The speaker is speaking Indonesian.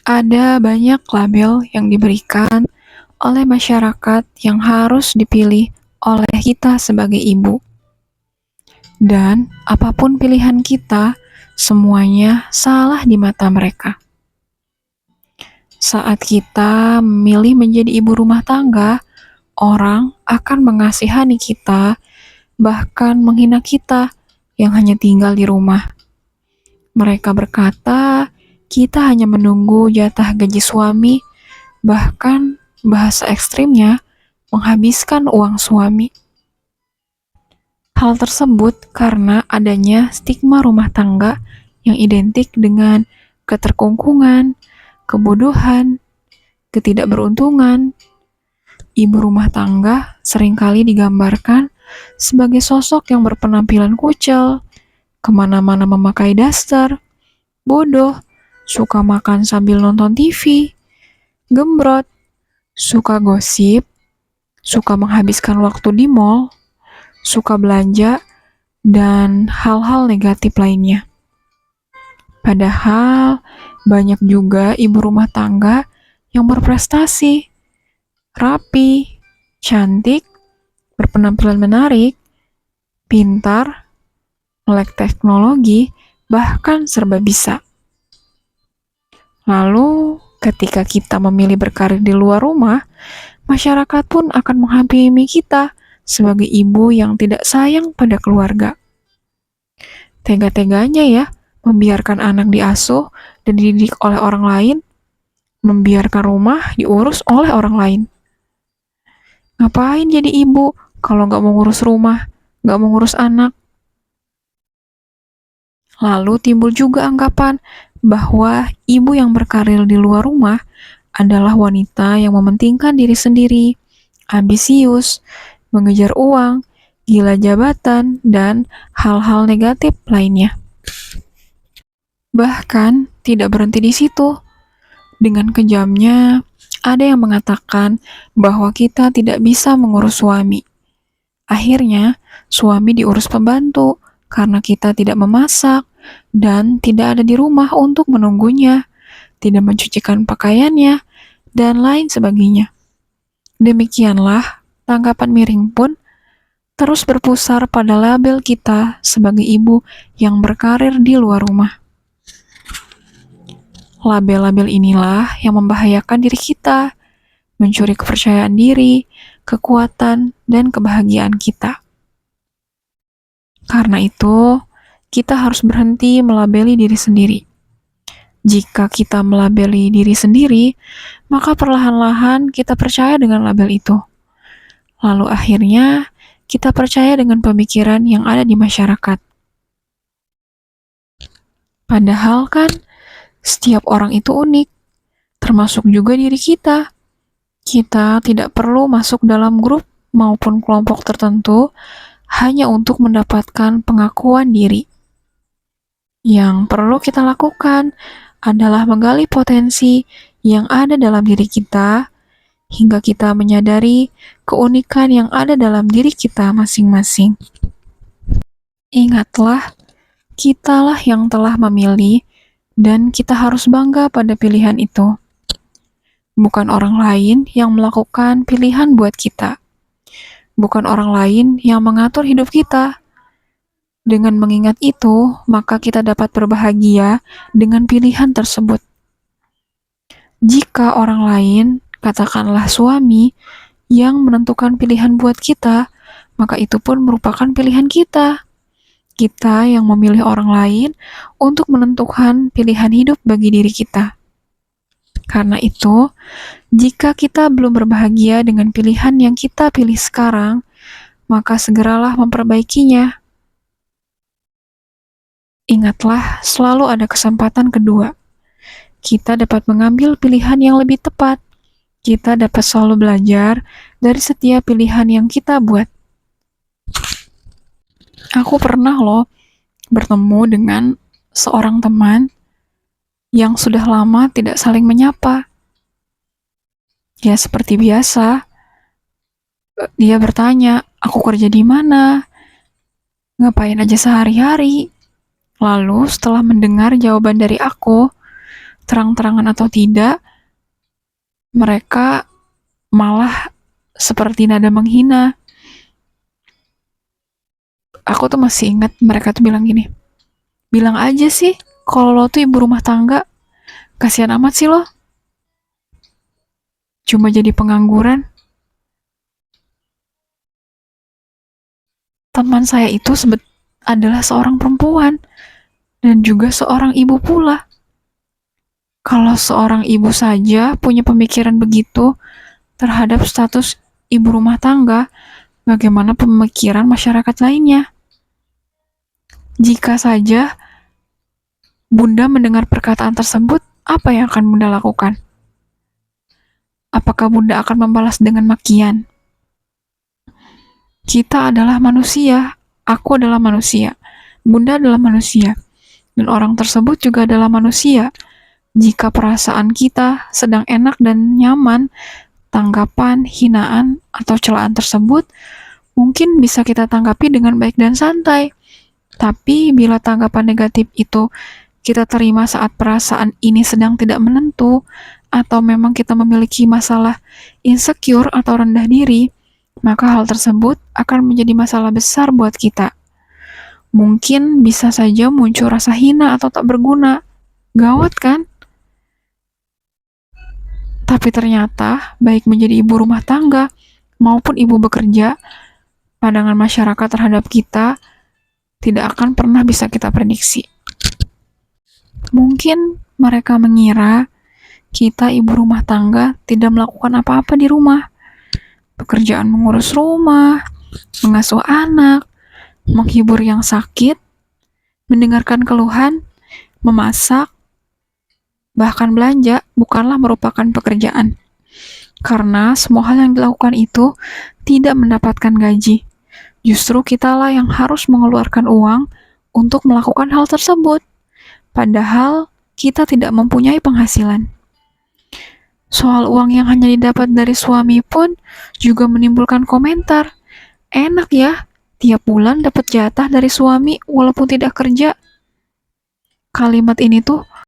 Ada banyak label yang diberikan oleh masyarakat yang harus dipilih oleh kita sebagai ibu. Dan apapun pilihan kita, semuanya salah di mata mereka. Saat kita memilih menjadi ibu rumah tangga, orang akan mengasihani kita, bahkan menghina kita yang hanya tinggal di rumah. Mereka berkata, kita hanya menunggu jatah gaji suami, bahkan bahasa ekstrimnya menghabiskan uang suami. Hal tersebut karena adanya stigma rumah tangga yang identik dengan keterkungkungan, kebodohan, ketidakberuntungan. Ibu rumah tangga seringkali digambarkan sebagai sosok yang berpenampilan kucel, kemana-mana memakai daster, bodoh, suka makan sambil nonton TV, gembrot, suka gosip, suka menghabiskan waktu di mall, suka belanja, dan hal-hal negatif lainnya. Padahal banyak juga ibu rumah tangga yang berprestasi, rapi, cantik, berpenampilan menarik, pintar, melek teknologi, bahkan serba bisa. Lalu, ketika kita memilih berkarir di luar rumah, masyarakat pun akan menghakimi kita sebagai ibu yang tidak sayang pada keluarga. Tega-teganya ya, membiarkan anak diasuh dan dididik oleh orang lain, membiarkan rumah diurus oleh orang lain. Ngapain jadi ibu kalau nggak mau ngurus rumah, nggak mau ngurus anak? Lalu timbul juga anggapan bahwa ibu yang berkarir di luar rumah adalah wanita yang mementingkan diri sendiri, ambisius, mengejar uang, gila jabatan, dan hal-hal negatif lainnya. Bahkan tidak berhenti di situ. Dengan kejamnya, ada yang mengatakan bahwa kita tidak bisa mengurus suami. Akhirnya, suami diurus pembantu karena kita tidak memasak dan tidak ada di rumah untuk menunggunya, tidak mencucikan pakaiannya, dan lain sebagainya. Demikianlah, tanggapan miring pun terus berpusar pada label kita sebagai ibu yang berkarir di luar rumah. Label-label inilah yang membahayakan diri kita, mencuri kepercayaan diri, kekuatan, dan kebahagiaan kita. Karena itu, kita harus berhenti melabeli diri sendiri. Jika kita melabeli diri sendiri, maka perlahan-lahan kita percaya dengan label itu. Lalu akhirnya, kita percaya dengan pemikiran yang ada di masyarakat. Padahal kan, setiap orang itu unik, termasuk juga diri kita. Kita tidak perlu masuk dalam grup maupun kelompok tertentu hanya untuk mendapatkan pengakuan diri. Yang perlu kita lakukan adalah menggali potensi yang ada dalam diri kita hingga kita menyadari keunikan yang ada dalam diri kita masing-masing. Ingatlah, kitalah yang telah memilih dan kita harus bangga pada pilihan itu. Bukan orang lain yang melakukan pilihan buat kita. Bukan orang lain yang mengatur hidup kita. Dengan mengingat itu, maka kita dapat berbahagia dengan pilihan tersebut. Jika orang lain, katakanlah suami, yang menentukan pilihan buat kita, maka itu pun merupakan pilihan kita. Kita yang memilih orang lain untuk menentukan pilihan hidup bagi diri kita. Karena itu, jika kita belum berbahagia dengan pilihan yang kita pilih sekarang, maka segeralah memperbaikinya. Ingatlah, selalu ada kesempatan kedua. Kita dapat mengambil pilihan yang lebih tepat. Kita dapat selalu belajar dari setiap pilihan yang kita buat. Aku pernah loh bertemu dengan seorang teman yang sudah lama tidak saling menyapa. Ya seperti biasa, dia bertanya, aku kerja di mana? Ngapain aja sehari-hari? Lalu setelah mendengar jawaban dari aku, terang-terangan atau tidak, mereka malah seperti nada menghina. Aku tuh masih ingat mereka tuh bilang gini, bilang aja sih kalau lo tuh ibu rumah tangga, kasihan amat sih lo, cuma jadi pengangguran. Teman saya itu adalah seorang perempuan dan juga seorang ibu pula. Kalau seorang ibu saja punya pemikiran begitu terhadap status ibu rumah tangga, bagaimana pemikiran masyarakat lainnya? Jika saja Bunda mendengar perkataan tersebut, apa yang akan Bunda lakukan? Apakah Bunda akan membalas dengan makian? Kita adalah manusia, aku adalah manusia, Bunda adalah manusia, dan orang tersebut juga adalah manusia. Jika perasaan kita sedang enak dan nyaman, tanggapan, hinaan, atau celaan tersebut mungkin bisa kita tanggapi dengan baik dan santai. Tapi bila tanggapan negatif itu kita terima saat perasaan ini sedang tidak menentu, atau memang kita memiliki masalah insecure atau rendah diri, maka hal tersebut akan menjadi masalah besar buat kita. Mungkin bisa saja muncul rasa hina atau tak berguna. Gawat kan? Tapi ternyata, baik menjadi ibu rumah tangga maupun ibu bekerja, pandangan masyarakat terhadap kita tidak akan pernah bisa kita prediksi. Mungkin mereka mengira kita ibu rumah tangga tidak melakukan apa-apa di rumah. Pekerjaan mengurus rumah, mengasuh anak, menghibur yang sakit, mendengarkan keluhan, memasak, bahkan belanja bukanlah merupakan pekerjaan. Karena semua hal yang dilakukan itu tidak mendapatkan gaji. Justru kitalah yang harus mengeluarkan uang untuk melakukan hal tersebut. Padahal kita tidak mempunyai penghasilan. Soal uang yang hanya didapat dari suami pun juga menimbulkan komentar. Enak ya, tiap bulan dapat jatah dari suami walaupun tidak kerja. Kalimat ini tuh